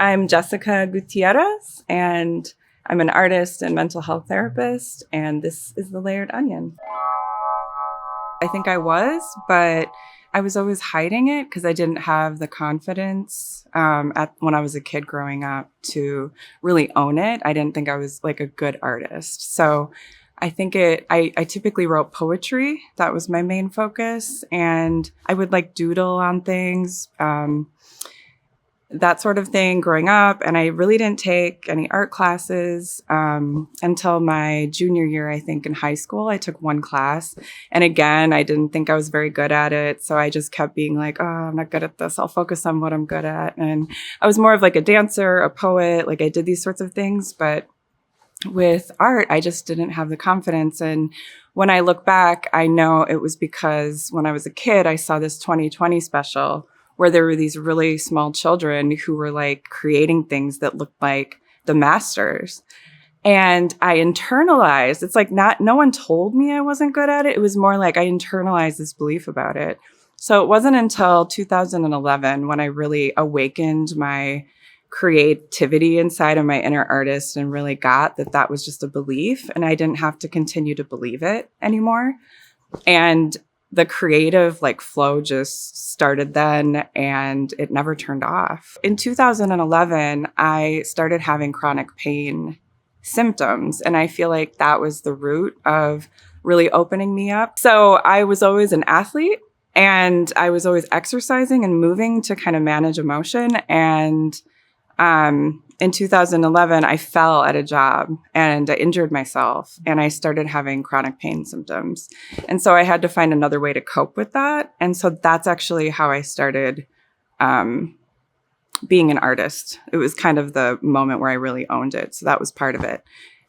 I'm Jessica Gutiérrez, and I'm an artist and mental health therapist, and this is The Layered Onion. I think I was, but I was always hiding it because I didn't have the confidence when I was a kid growing up to really own it. I didn't think I was like a good artist. So I think I typically wrote poetry. That was my main focus. And I would like doodle on things, that sort of thing growing up. And I really didn't take any art classes until my junior year, I think, in high school. I took one class. And again, I didn't think I was very good at it. So I just kept being like, oh, I'm not good at this. I'll focus on what I'm good at. And I was more of like a dancer, a poet. Like I did these sorts of things. But with art, I just didn't have the confidence. And when I look back, I know it was because when I was a kid, I saw this 2020 special where there were these really small children who were like creating things that looked like the masters. And I internalized, it's like no one told me I wasn't good at it. It was more like I internalized this belief about it. So it wasn't until 2011 when I really awakened my creativity inside of my inner artist and really got that was just a belief and I didn't have to continue to believe it anymore. And the creative like flow just started then and it never turned off. In 2011, I started having chronic pain symptoms. And I feel like that was the root of really opening me up. So I was always an athlete and I was always exercising and moving to kind of manage emotion. And in 2011, I fell at a job and I injured myself and I started having chronic pain symptoms. And so I had to find another way to cope with that. And so that's actually how I started being an artist. It was kind of the moment where I really owned it. So that was part of it.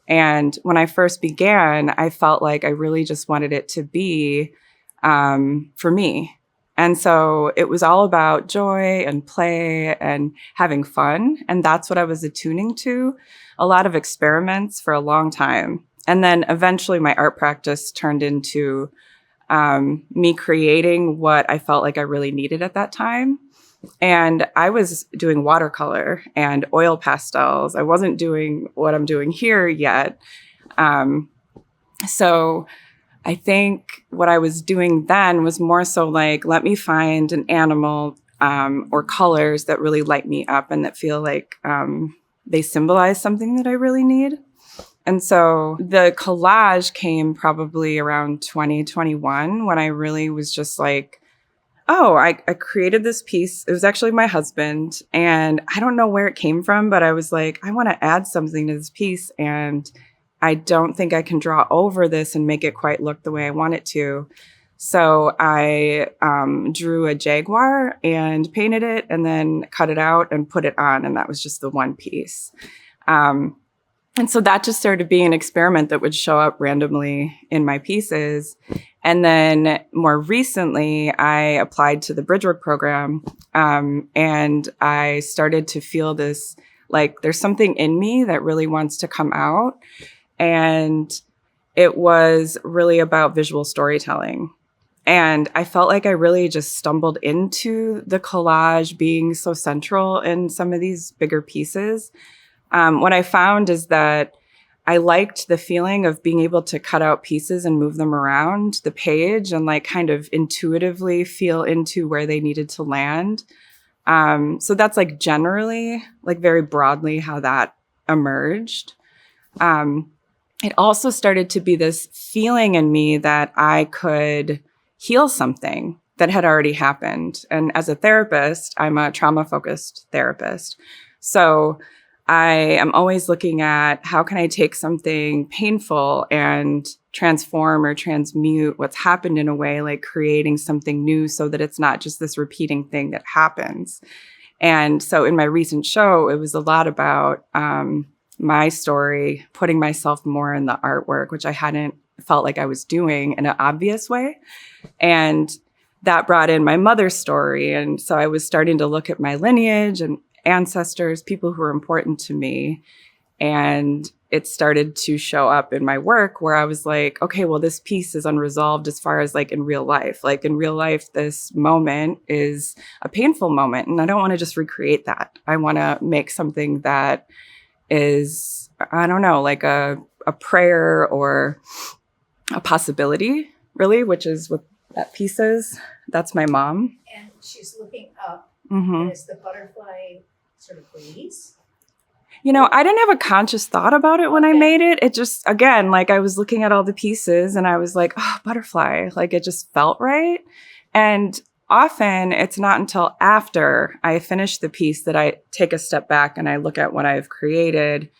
And when I first began, I felt like I really just wanted it to be for me. And so it was all about joy and play and having fun. And that's what I was attuning to. A lot of experiments for a long time. And then eventually my art practice turned into me creating what I felt like I really needed at that time. And I was doing watercolor and oil pastels. I wasn't doing what I'm doing here yet. So I think what I was doing then was more so like, let me find an animal or colors that really light me up and that feel like they symbolize something that I really need. And so the collage came probably around 2021 when I really was just like, oh, I created this piece. It was actually my husband. And I don't know where it came from, but I was like, I want to add something to this piece. And I don't think I can draw over this and make it quite look the way I want it to. So I drew a jaguar and painted it and then cut it out and put it on. And that was just the one piece. And so that just started being an experiment that would show up randomly in my pieces. And then more recently, I applied to the Bridgework program and I started to feel this, like there's something in me that really wants to come out. And it was really about visual storytelling. And I felt like I really just stumbled into the collage being so central in some of these bigger pieces. What I found is that I liked the feeling of being able to cut out pieces and move them around the page and like kind of intuitively feel into where they needed to land. So that's like generally, like very broadly how that emerged. It also started to be this feeling in me that I could heal something that had already happened. And as a therapist, I'm a trauma-focused therapist. So I am always looking at how can I take something painful and transform or transmute what's happened in a way, like creating something new so that it's not just this repeating thing that happens. And so in my recent show, it was a lot about my story, putting myself more in the artwork, which I hadn't felt like I was doing in an obvious way. And that brought in my mother's story. And so I was starting to look at my lineage and ancestors, people who were important to me. And it started to show up in my work where I was like, okay, well, this piece is unresolved as far as like in real life. Like in real life, this moment is a painful moment. And I don't want to just recreate that. I want to make something that is, I don't know, like a prayer or a possibility, really, which is what that piece is. That's my mom. And she's looking up. Mm-hmm. And is the butterfly sort of release? You know, I didn't have a conscious thought about it when I made it. It just, again, like I was looking at all the pieces and I was like, oh, butterfly. Like it just felt right. And often it's not until after I finish the piece that I take a step back and I look at what I've created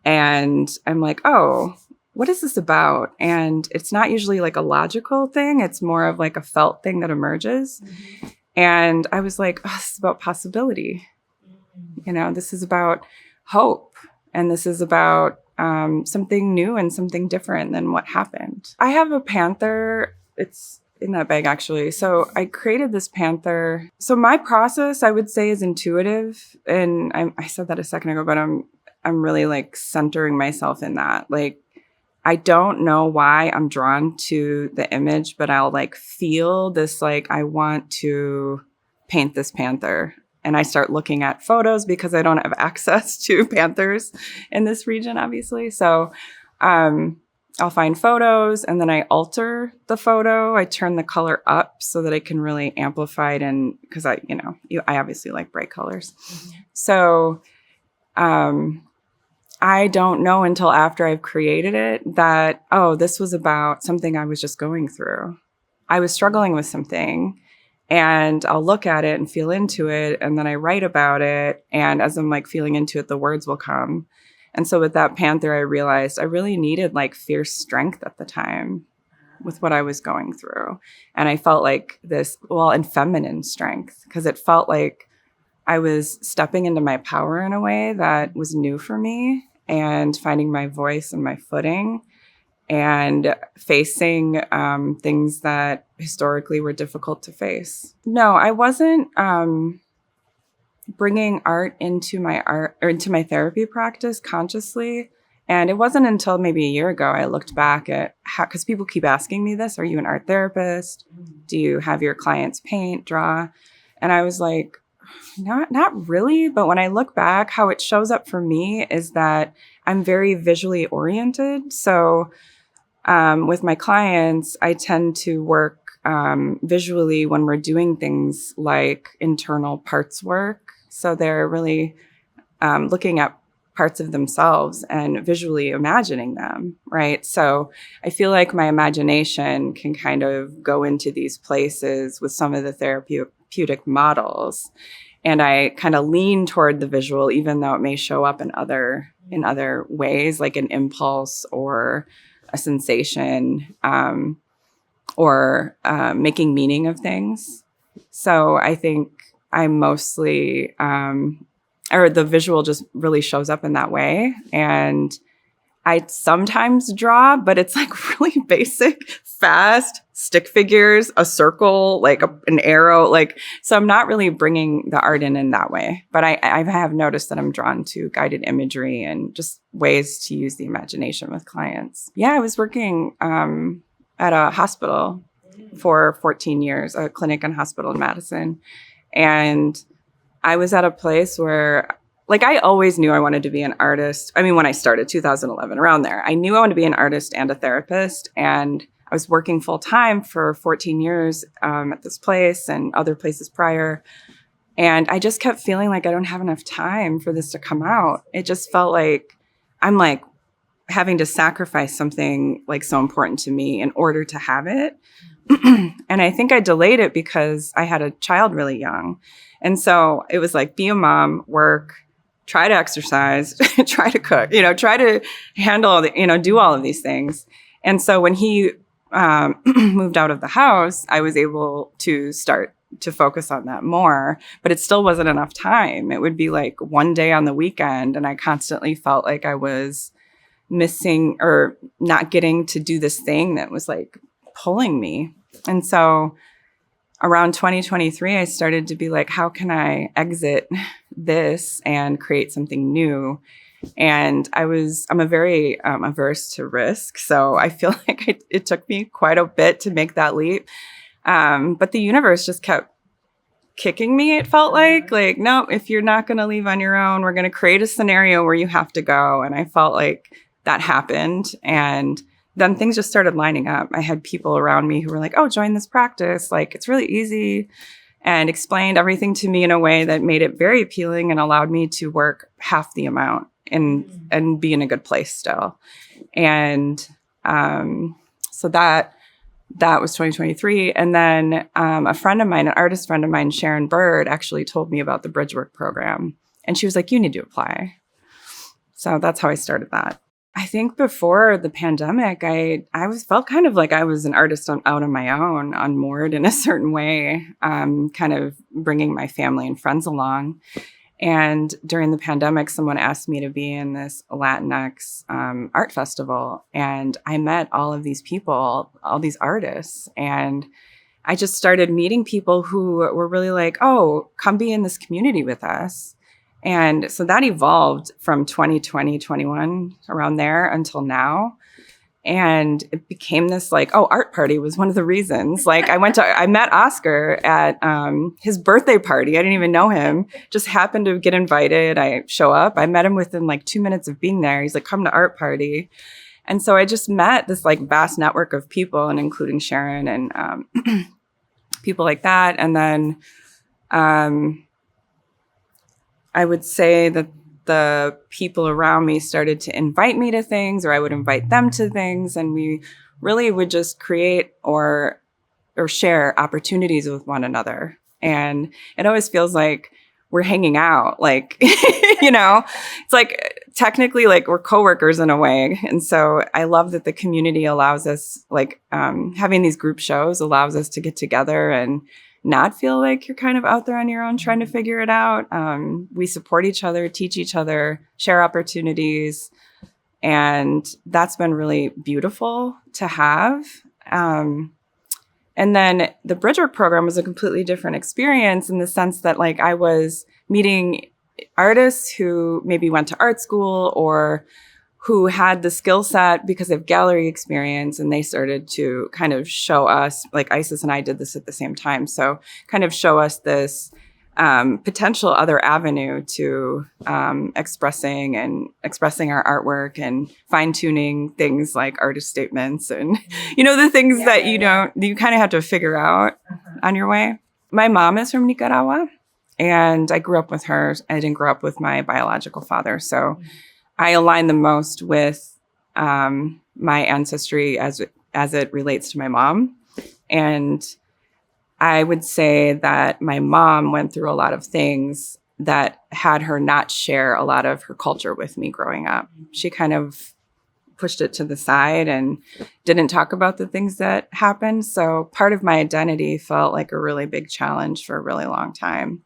and I'm like, oh, what is this about? And it's not usually like a logical thing. It's more of like a felt thing that emerges. Mm-hmm. And I was like, oh, this is about possibility. Mm-hmm. You know, this is about hope. And this is about something new and something different than what happened. I have a panther. It's in that bag, actually. So I created this panther. So my process, I would say, is intuitive. And I said that a second ago, but I'm really like centering myself in that. Like, I don't know why I'm drawn to the image, but I'll like feel this, like, I want to paint this panther. And I start looking at photos because I don't have access to panthers in this region, obviously. So I'll find photos and then I alter the photo. I turn the color up so that I can really amplify it. And because I obviously like bright colors. Mm-hmm. So I don't know until after I've created it that, oh, this was about something I was just going through. I was struggling with something. And I'll look at it and feel into it. And then I write about it. And as I'm like feeling into it, the words will come. And so with that panther, I realized I really needed like fierce strength at the time with what I was going through. And I felt like this, and feminine strength, because it felt like I was stepping into my power in a way that was new for me and finding my voice and my footing. And facing things that historically were difficult to face. No, I wasn't bringing art into my therapy practice consciously. And it wasn't until maybe a year ago I looked back at how, because people keep asking me this, are you an art therapist? Do you have your clients paint, draw? And I was like, not really. But when I look back, how it shows up for me is that I'm very visually oriented. So with my clients, I tend to work visually when we're doing things like internal parts work. So they're really looking at parts of themselves and visually imagining them, right? So I feel like my imagination can kind of go into these places with some of the therapeutic models. And I kind of lean toward the visual, even though it may show up in other ways, like an impulse or a sensation, or making meaning of things. So I think I'm mostly, or the visual just really shows up in that way. And I sometimes draw, but it's like really basic, fast stick figures, a circle, like an arrow, like, so I'm not really bringing the art in that way. But I have noticed that I'm drawn to guided imagery and just ways to use the imagination with clients. Yeah, I was working at a hospital for 14 years, a clinic and hospital in Madison. And I was at a place where, like, I always knew I wanted to be an artist. I mean, when I started 2011, around there, I knew I wanted to be an artist and a therapist. And I was working full time for 14 years at this place and other places prior. And I just kept feeling like I don't have enough time for this to come out. It just felt like I'm like having to sacrifice something like so important to me in order to have it. And I think I delayed it because I had a child really young. And so it was like, be a mom, work, try to exercise, try to cook, try to handle, do all of these things. And so when he moved out of the house, I was able to start to focus on that more, but it still wasn't enough time. It would be like one day on the weekend, and I constantly felt like I was missing or not getting to do this thing that was like pulling me. And so around 2023, I started to be like, how can I exit this and create something new? And I'm a very averse to risk. So I feel like it took me quite a bit to make that leap. But the universe just kept kicking me. It felt like, no, if you're not going to leave on your own, we're going to create a scenario where you have to go. And I felt like that happened. And then things just started lining up. I had people around me who were like, oh, join this practice. Like, it's really easy, and explained everything to me in a way that made it very appealing and allowed me to work half the amount and be in a good place still. And so that was 2023. And then a friend of mine, an artist friend of mine, Sharon Bird, actually told me about the Bridgework program. And she was like, you need to apply. So that's how I started that. I think before the pandemic, I felt kind of like I was an artist out on my own, unmoored in a certain way, kind of bringing my family and friends along. And during the pandemic, someone asked me to be in this Latinx art festival. And I met all of these people, all these artists. And I just started meeting people who were really like, oh, come be in this community with us. And so that evolved from 2020, 21, around there until now. And it became this like, oh, art party was one of the reasons. Like I met Oscar at his birthday party. I didn't even know him, just happened to get invited. I show up. I met him within like 2 minutes of being there. He's like, come to art party. And so I just met this like vast network of people, and including Sharon and people like that. And then I would say that the people around me started to invite me to things, or I would invite them to things. And we really would just create or share opportunities with one another. And it always feels like we're hanging out, like, it's like technically like we're coworkers in a way. And so I love that the community allows us, like having these group shows allows us to get together and not feel like you're kind of out there on your own trying to figure it out. We support each other, teach each other, share opportunities. And that's been really beautiful to have. And then the Bridgework program was a completely different experience in the sense that like I was meeting artists who maybe went to art school or who had the skill set because of gallery experience, and they started to kind of show us, like Isis and I did this at the same time, so kind of show us this potential other avenue to expressing our artwork and fine-tuning things like artist statements and, the things you kind of have to figure out on your way. My mom is from Nicaragua, and I grew up with her. I didn't grow up with my biological father, so I align the most with my ancestry as it relates to my mom. And I would say that my mom went through a lot of things that had her not share a lot of her culture with me growing up. She kind of pushed it to the side and didn't talk about the things that happened. So part of my identity felt like a really big challenge for a really long time.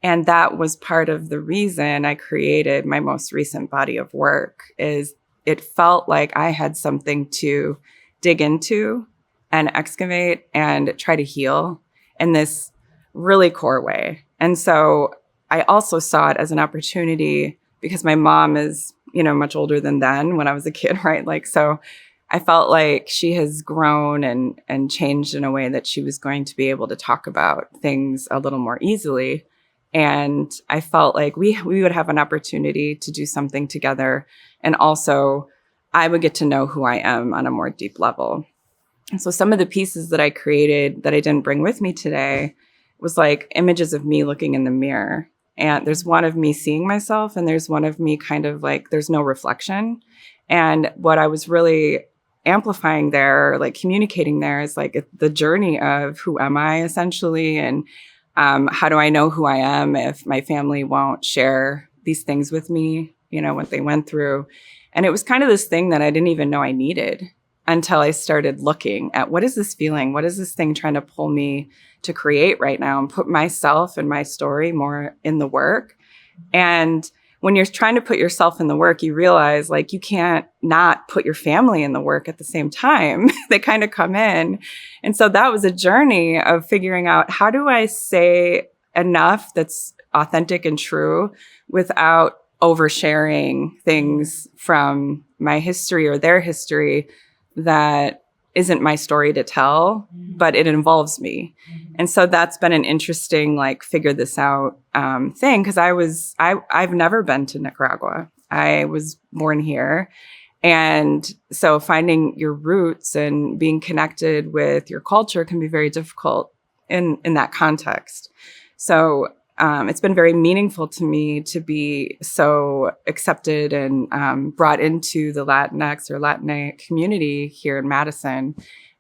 And that was part of the reason I created my most recent body of work. Is it felt like I had something to dig into and excavate and try to heal in this really core way. And so I also saw it as an opportunity because my mom is, much older than then when I was a kid, right? Like, so I felt like she has grown and changed in a way that she was going to be able to talk about things a little more easily. And I felt like we would have an opportunity to do something together. And also I would get to know who I am on a more deep level. And so some of the pieces that I created that I didn't bring with me today was like images of me looking in the mirror. And there's one of me seeing myself, and there's one of me kind of like, there's no reflection. And what I was really amplifying there, like communicating there, is like the journey of who am I essentially, and how do I know who I am if my family won't share these things with me, what they went through. And it was kind of this thing that I didn't even know I needed until I started looking at what is this feeling? What is this thing trying to pull me to create right now and put myself and my story more in the work. And when you're trying to put yourself in the work, you realize like you can't not put your family in the work at the same time. They kind of come in. And so that was a journey of figuring out, how do I say enough that's authentic and true without oversharing things from my history or their history that isn't my story to tell, but it involves me. And so that's been an interesting, like, figure this out thing. Because I've never been to Nicaragua. I was born here. And so finding your roots and being connected with your culture can be very difficult in that context. So it's been very meaningful to me to be so accepted and brought into the Latinx or Latina community here in Madison.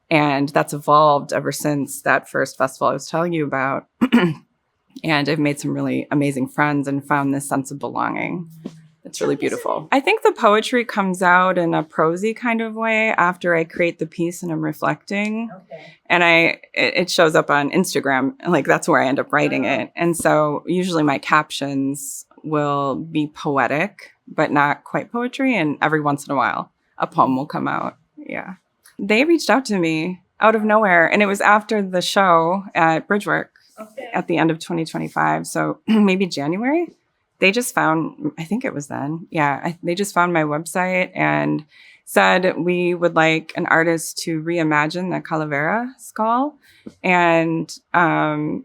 And that's evolved ever since that first festival I was telling you about. And I've made some really amazing friends and found this sense of belonging. It's really beautiful. I think the poetry comes out in a prosy kind of way after I create the piece and I'm reflecting. Okay. And it shows up on Instagram. Like, that's where I end up writing it. And so usually my captions will be poetic, but not quite poetry. And every once in a while, a poem will come out. Yeah. They reached out to me out of nowhere. And it was after the show at Bridgework at the end of 2025. So maybe January. They just found, I think it was then. Yeah. They just found my website and said, we would like an artist to reimagine the Calavera skull. And are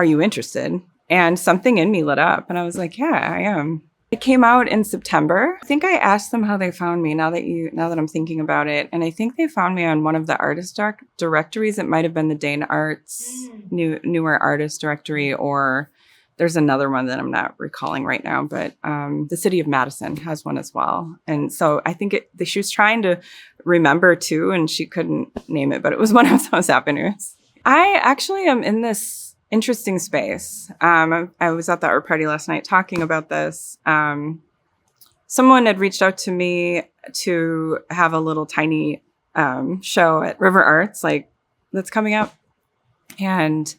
you interested? And something in me lit up. And I was like, yeah, I am. It came out in September. I think I asked them how they found me now that I'm thinking about it. And I think they found me on one of the artist directories. It might have been the Dane Arts newer artist directory, or there's another one that I'm not recalling right now, but the city of Madison has one as well. And so I think she was trying to remember too, and she couldn't name it, but it was one of those avenues. I actually am in this interesting space. I was at the art party last night talking about this. Someone had reached out to me to have a little tiny show at River Arts, like, that's coming up. And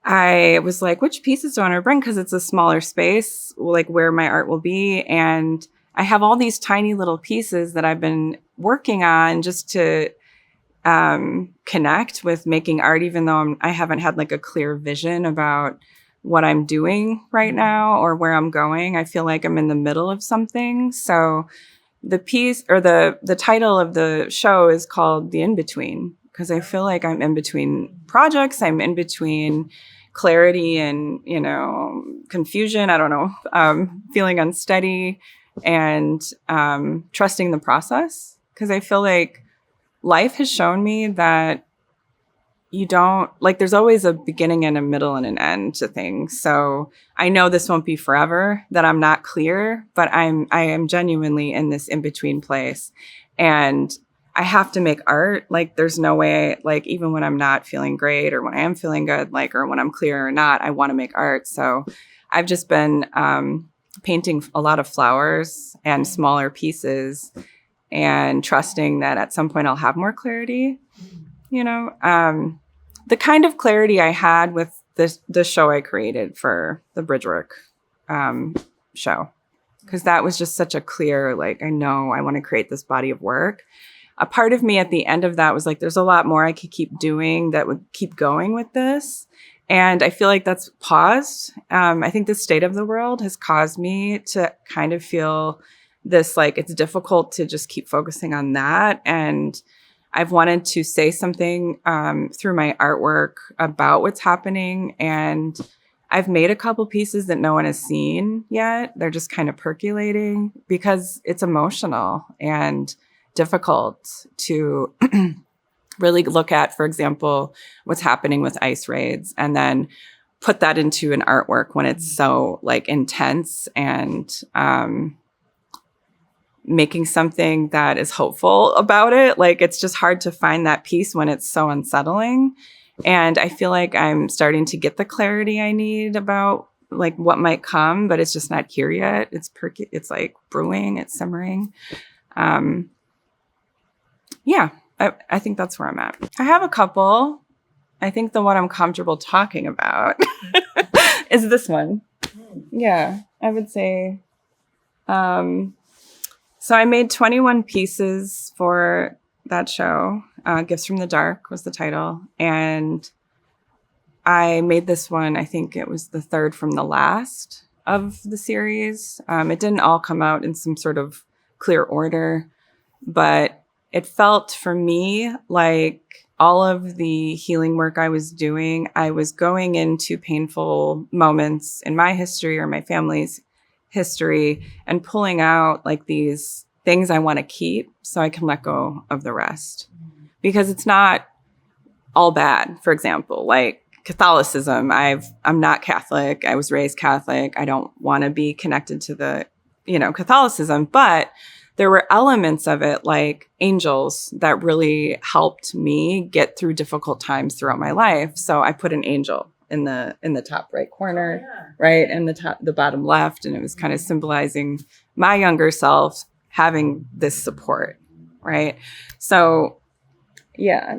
I was like, which pieces do I want to bring? Because it's a smaller space, like where my art will be. And I have all these tiny little pieces that I've been working on just to connect with making art, even though I haven't had like a clear vision about what I'm doing right now or where I'm going. I feel like I'm in the middle of something. So the piece, or the title of the show, is called The In-Between, because I feel like I'm in between projects. I'm in between clarity and, confusion. I don't know, feeling unsteady and trusting the process. Because I feel like life has shown me that there's always a beginning and a middle and an end to things. So I know this won't be forever, that I'm not clear, but I am genuinely in this in-between place. And I have to make art. Like, there's no way, like, even when I'm not feeling great or when I am feeling good, like, or when I'm clear or not, I want to make art. So I've just been painting a lot of flowers and smaller pieces and trusting that at some point I'll have more clarity, the kind of clarity I had with the show I created for the Bridgework show. Because that was just such a clear, like, I know I want to create this body of work. A part of me at the end of that was like, there's a lot more I could keep doing that would keep going with this. And I feel like that's paused. I think the state of the world has caused me to kind of feel this, like, it's difficult to just keep focusing on that. And I've wanted to say something through my artwork about what's happening. And I've made a couple pieces that no one has seen yet. They're just kind of percolating because it's emotional and difficult to really look at, for example, what's happening with ICE raids and then put that into an artwork when it's so, like, intense, and making something that is hopeful about it. Like, it's just hard to find that piece when it's so unsettling. And I feel like I'm starting to get the clarity I need about, like, what might come, but it's just not here yet. It's like brewing, it's simmering. Yeah, I think that's where I'm at. I have a couple. I think the one I'm comfortable talking about is this one. Yeah, I would say. So I made 21 pieces for that show. Gifts from the Dark was the title. And I made this one, I think it was the third from the last. of the series. It didn't all come out in some sort of clear order, but it felt for me like all of the healing work I was doing, I was going into painful moments in my history or my family's history and pulling out like these things I want to keep so I can let go of the rest. Because it's not all bad. For example, like Catholicism, I'm not Catholic. I was raised Catholic. I don't want to be connected to the, Catholicism, but there were elements of it like angels that really helped me get through difficult times throughout my life. So I put an angel in the top right corner, right, and the bottom left, and it was kind of symbolizing my younger self having this support, right? So yeah,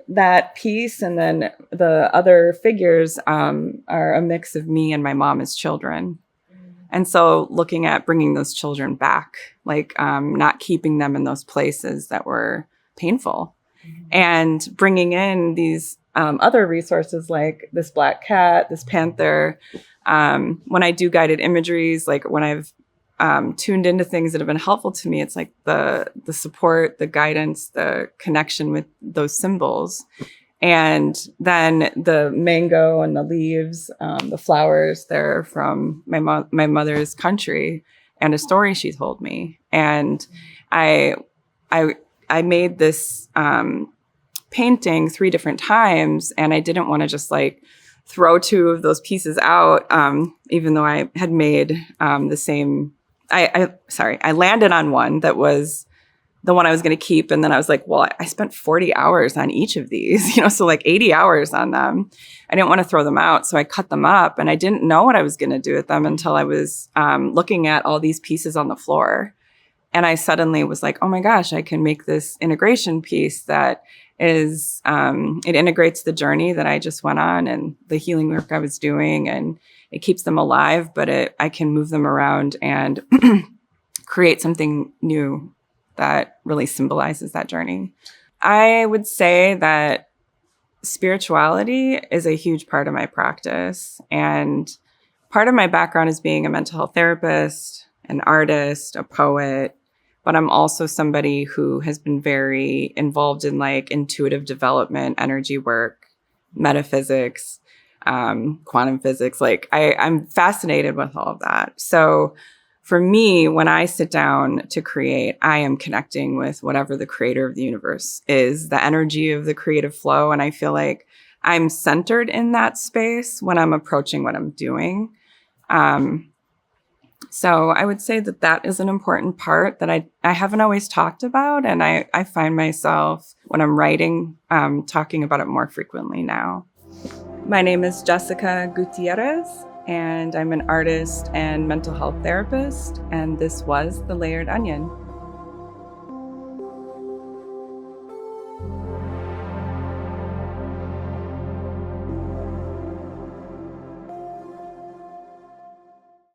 that piece, and then the other figures are a mix of me and my mom as children. And so looking at bringing those children back, like not keeping them in those places that were painful, and bringing in these other resources like this black cat, this panther. When I do guided imageries, like when I've tuned into things that have been helpful to me, it's like the support, the guidance, the connection with those symbols. And then the mango and the leaves, the flowers, they're from my mother's country and a story she told me. And I made this painting 3 different times, and I didn't want to just like throw 2 of those pieces out, even though I had made the same. I landed on one that was the one I was going to keep. And then I was like, well, I spent 40 hours on each of these, so like 80 hours on them. I didn't want to throw them out. So I cut them up, and I didn't know what I was going to do with them until I was looking at all these pieces on the floor. And I suddenly was like, oh my gosh, I can make this integration piece that is, it integrates the journey that I just went on and the healing work I was doing, and it keeps them alive, but I can move them around and create something new that really symbolizes that journey. I would say that spirituality is a huge part of my practice. And part of my background is being a mental health therapist, an artist, a poet, but I'm also somebody who has been very involved in like intuitive development, energy work, metaphysics, quantum physics. Like I'm fascinated with all of that. So for me, when I sit down to create, I am connecting with whatever the creator of the universe is, the energy of the creative flow. And I feel like I'm centered in that space when I'm approaching what I'm doing. So I would say that is an important part that I haven't always talked about. And I find myself, when I'm writing, talking about it more frequently now. My name is Jessica Gutiérrez, and I'm an artist and mental health therapist, and this was The Layered Onion.